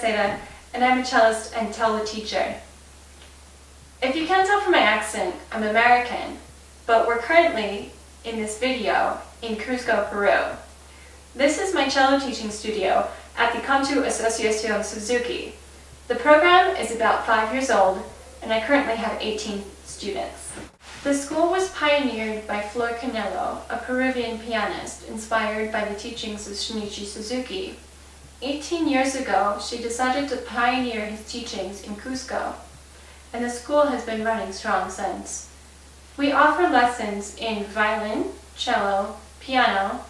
Seda, and I'm a cellist and cello teacher. If you can't tell from my accent, I'm American, but we're currently, in this video, in Cusco, Peru. This is my cello teaching studio at the Canto Asociación Suzuki. The program is about 5 years old, and I currently have 18 students. The school was pioneered by Flor Canelo, a Peruvian pianist inspired by the teachings of Shinichi Suzuki. 18 years ago, she decided to pioneer his teachings in Cusco, and the school has been running strong since. We offer lessons in violin, cello, piano,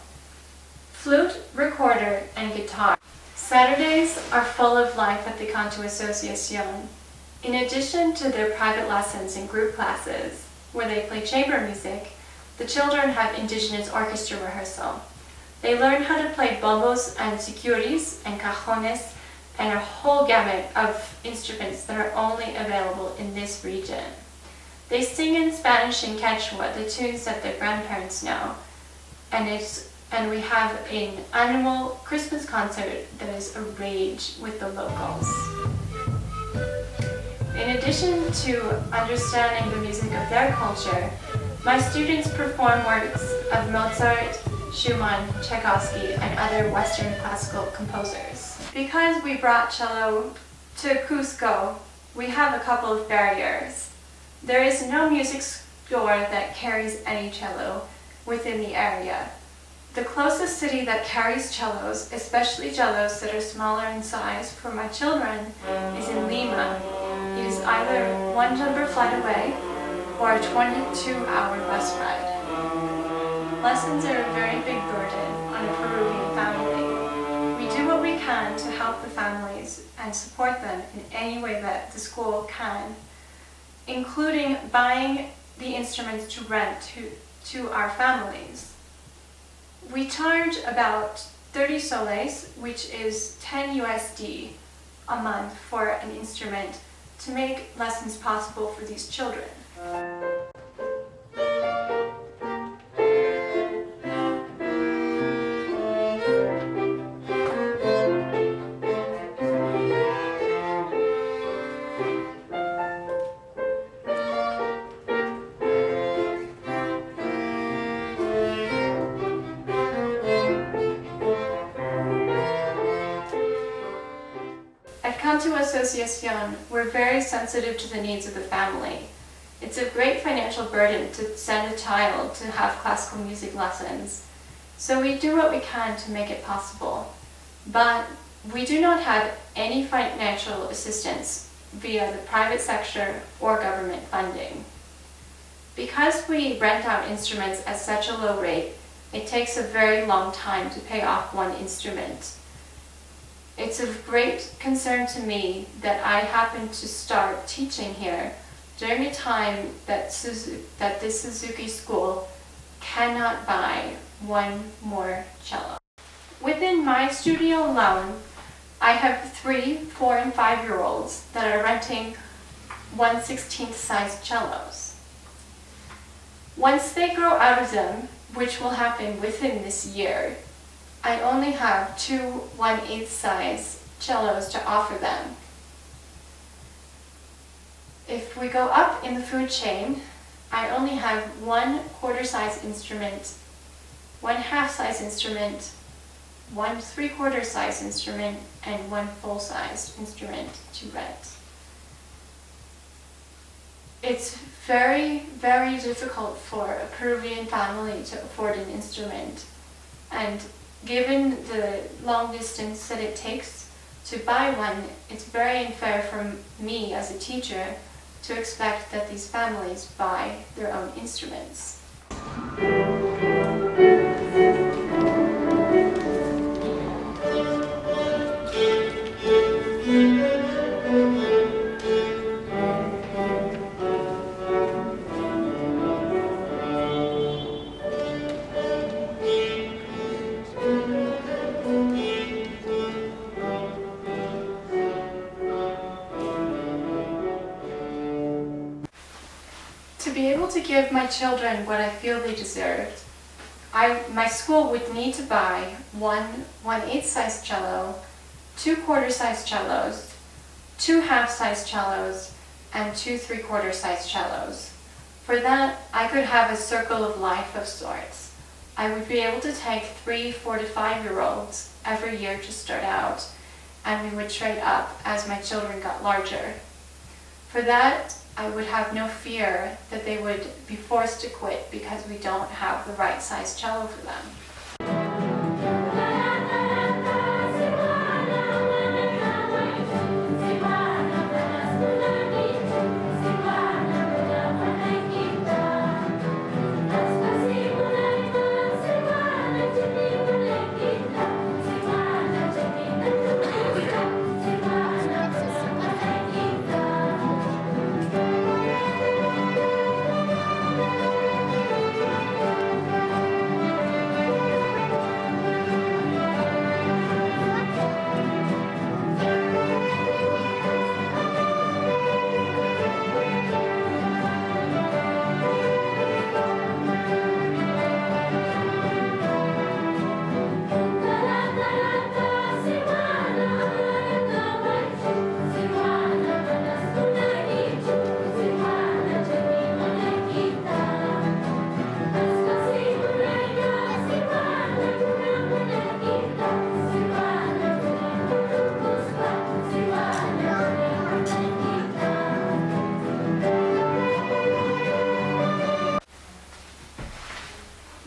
flute, recorder, and guitar. Saturdays are full of life at the Canto Asociación. In addition to their private lessons and group classes, where they play chamber music, the children have indigenous orchestra rehearsal. They learn how to play bongos and sicuris and cajones and a whole gamut of instruments that are only available in this region. They sing in Spanish and Quechua, the tunes that their grandparents know, and we have an annual Christmas concert that is a rage with the locals. In addition to understanding the music of their culture, my students perform works of Mozart, Schumann, Tchaikovsky, and other Western classical composers. Because we brought cello to Cusco, we have a couple of barriers. There is no music store that carries any cello within the area. The closest city that carries cellos, especially cellos that are smaller in size for my children, is in Lima. It is either one jumper flight away or a 22-hour bus ride. Lessons are a very big burden on a Peruvian family. We do what we can to help the families and support them in any way that the school can, including buying the instruments to rent to our families. We charge about 30 soles, which is 10 USD a month for an instrument to make lessons possible for these children. At Canto Asociación, we're very sensitive to the needs of the family. It's a great financial burden to send a child to have classical music lessons, so we do what we can to make it possible. But we do not have any financial assistance via the private sector or government funding. Because we rent out instruments at such a low rate, it takes a very long time to pay off one instrument. It's of great concern to me that I happened to start teaching here during a time that this Suzuki school cannot buy one more cello. Within my studio alone, I have 3, 4, and 5-year-olds that are renting 1/16 size cellos. Once they grow out of them, which will happen within this year, I only have 2 1/8 size cellos to offer them. If we go up in the food chain, I only have 1 1/4 size instrument, 1 1/2 size instrument, 1 3/4 size instrument, and 1 full size instrument to rent. It's very, very difficult for a Peruvian family to afford an instrument, and given the long distance that it takes to buy one, it's very unfair for me as a teacher to expect that these families buy their own instruments. To be able to give my children what I feel they deserved, my school would need to buy 1 1/8 size cello, 2 quarter-size cellos, 2 half-size cellos, and 2 3/4-size cellos. For that, I could have a circle of life of sorts. I would be able to take 3 4 to 5-year-olds every year to start out, and we would trade up as my children got larger. For that, I would have no fear that they would be forced to quit because we don't have the right size cello for them.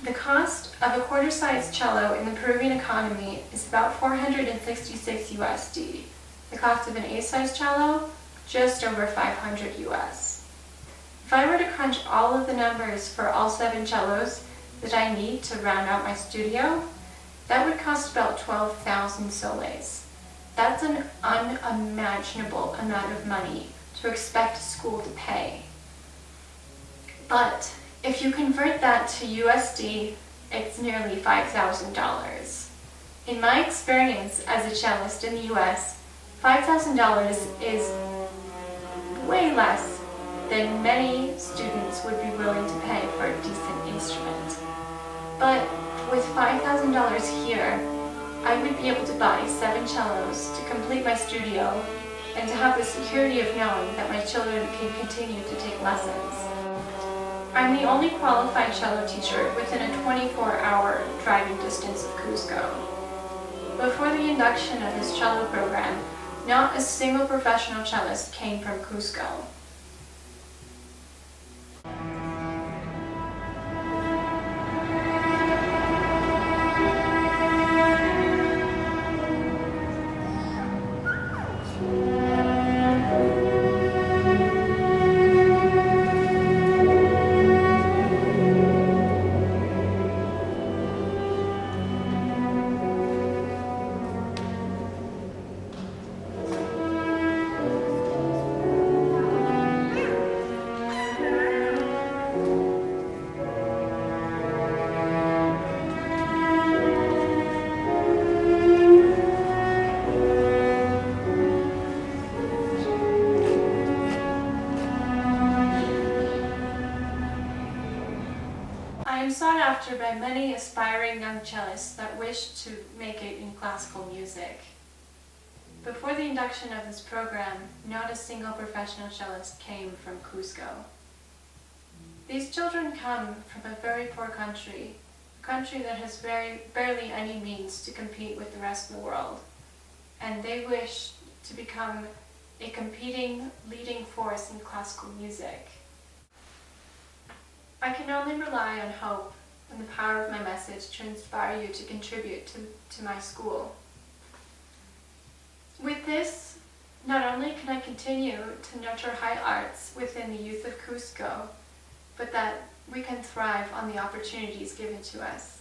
The cost of a quarter-size cello in the Peruvian economy is about 466 USD. The cost of an A-size cello, just over 500 US. If I were to crunch all of the numbers for all 7 cellos that I need to round out my studio, that would cost about 12,000 soles. That's an unimaginable amount of money to expect a school to pay. But if you convert that to USD, it's nearly $5,000. In my experience as a cellist in the US, $5,000 is way less than many students would be willing to pay for a decent instrument. But with $5,000 here, I would be able to buy 7 cellos to complete my studio and to have the security of knowing that my children can continue to take lessons. I'm the only qualified cello teacher within a 24-hour driving distance of Cusco. Before the induction of this cello program, not a single professional cellist came from Cusco. I am sought after by many aspiring young cellists that wish to make it in classical music. Before the induction of this program, not a single professional cellist came from Cusco. These children come from a very poor country, a country that has barely any means to compete with the rest of the world, and they wish to become a competing, leading force in classical music. I can only rely on hope and the power of my message to inspire you to contribute to my school. With this, not only can I continue to nurture high arts within the youth of Cusco, but that we can thrive on the opportunities given to us.